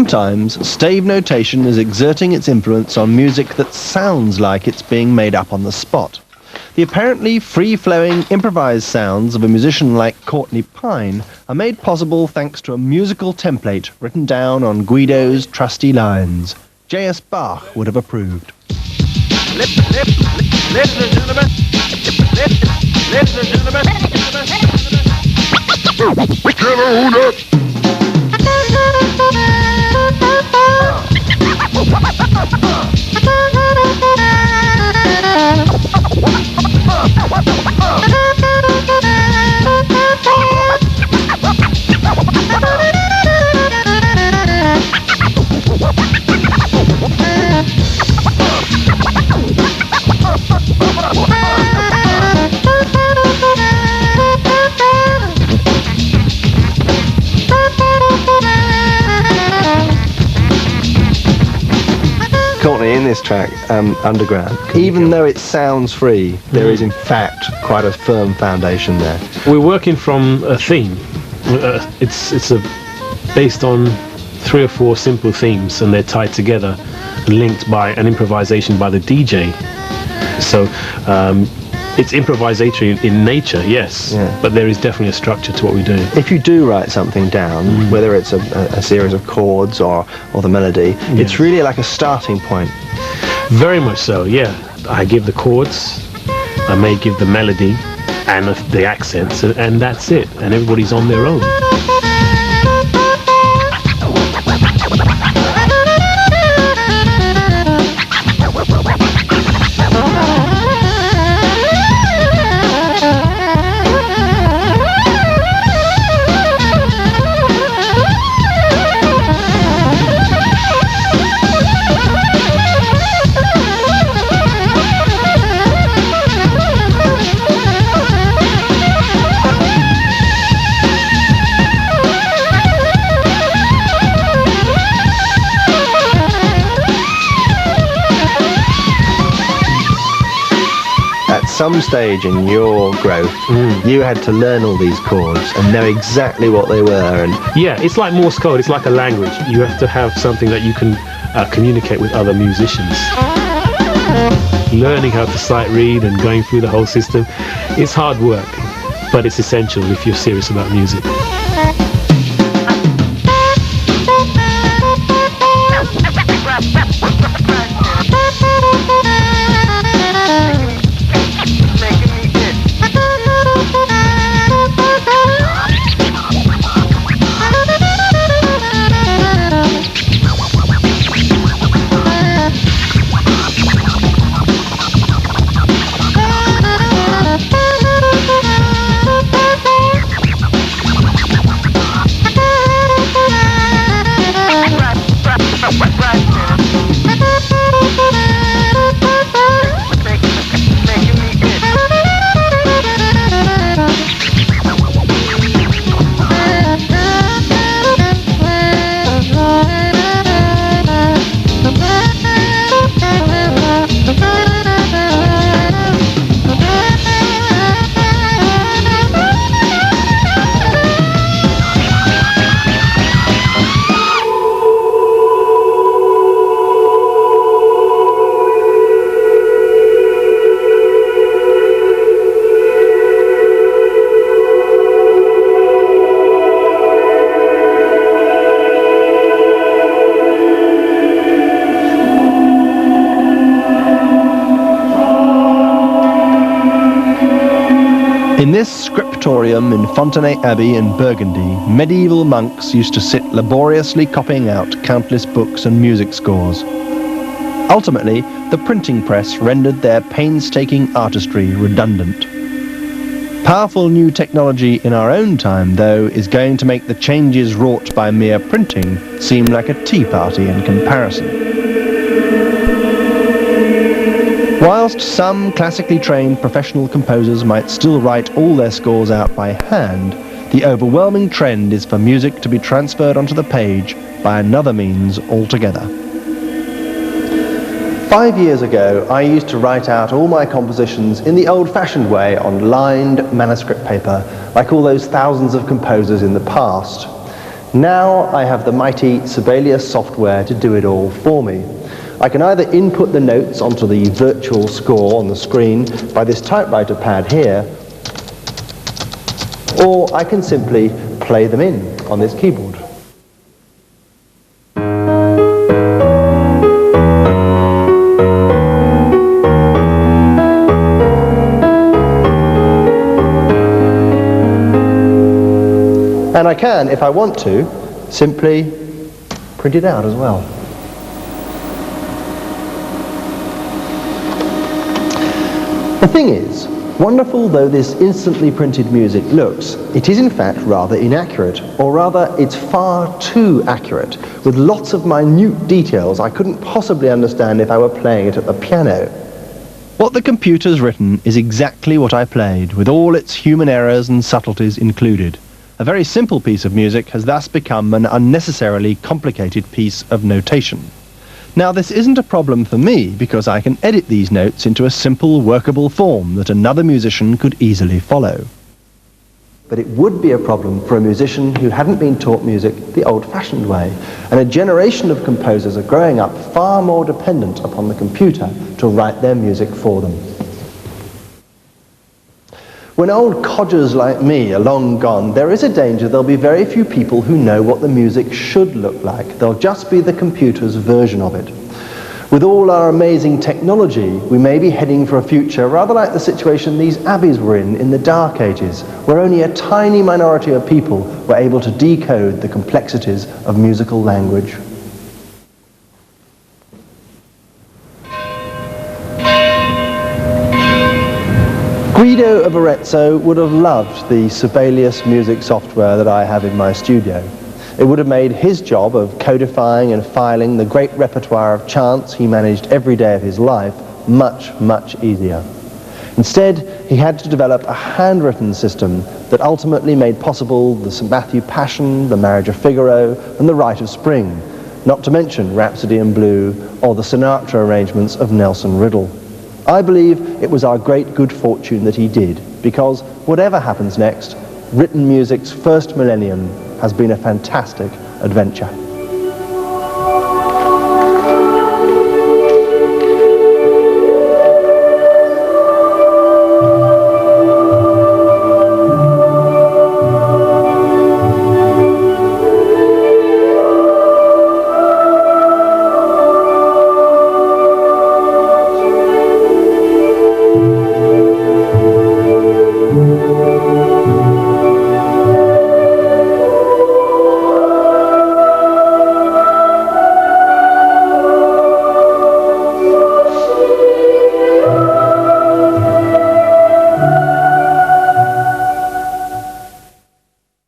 Sometimes stave notation is exerting its influence on music that sounds like it's being made up on the spot. The apparently free-flowing, improvised sounds of a musician like Courtney Pine are made possible thanks to a musical template written down on Guido's trusty lines. J.S. Bach would have approved. Ladies and gentlemen, ladies and gentlemen, Courtney, in this track, Underground, even though it sounds free, there is in fact quite a firm foundation there. We're working from a theme. It's based on 3 or 4 simple themes, and they're tied together, linked by an improvisation by the DJ. So it's improvisatory in nature, yes, but there is definitely a structure to what we do. If you do write something down, whether it's a series of chords or the melody, it's really like a starting point. Very much so, yeah. I give the chords, I may give the melody and the accents, and that's it, and everybody's on their own. Some stage in your growth, you had to learn all these chords and know exactly what they were. And yeah, it's like Morse code. It's like a language. You have to have something that you can communicate with other musicians. Learning how to sight read and going through the whole system, it's hard work, but it's essential if you're serious about music. in this scriptorium in Fontenay Abbey in Burgundy, medieval monks used to sit laboriously copying out countless books and music scores. Ultimately, the printing press rendered their painstaking artistry redundant. Powerful new technology in our own time, though, is going to make the changes wrought by mere printing seem like a tea party in comparison. Whilst some classically trained professional composers might still write all their scores out by hand, the overwhelming trend is for music to be transferred onto the page by another means altogether. 5 years ago, I used to write out all my compositions in the old-fashioned way on lined manuscript paper, like all those thousands of composers in the past. Now I have the mighty Sibelius software to do it all for me. I can either input the notes onto the virtual score on the screen by this typewriter pad here, or I can simply play them in on this keyboard. And I can, if I want to, simply print it out as well. The thing is, wonderful though this instantly printed music looks, it is in fact rather inaccurate, or rather it's far too accurate, with lots of minute details I couldn't possibly understand if I were playing it at the piano. What the computer's written is exactly what I played, with all its human errors and subtleties included. A very simple piece of music has thus become an unnecessarily complicated piece of notation. Now this isn't a problem for me because I can edit these notes into a simple workable form that another musician could easily follow. But it would be a problem for a musician who hadn't been taught music the old-fashioned way, and a generation of composers are growing up far more dependent upon the computer to write their music for them. When old codgers like me are long gone, there is a danger there'll be very few people who know what the music should look like. There'll just be the computer's version of it. With all our amazing technology, we may be heading for a future rather like the situation these abbeys were in the Dark Ages, where only a tiny minority of people were able to decode the complexities of musical language. Guido of Arezzo would have loved the Sibelius music software that I have in my studio. It would have made his job of codifying and filing the great repertoire of chants he managed every day of his life much, much easier. Instead, he had to develop a handwritten system that ultimately made possible the St. Matthew Passion, the Marriage of Figaro, and the Rite of Spring, not to mention Rhapsody in Blue or the Sinatra arrangements of Nelson Riddle. I believe it was our great good fortune that he did, because whatever happens next, written music's first millennium has been a fantastic adventure.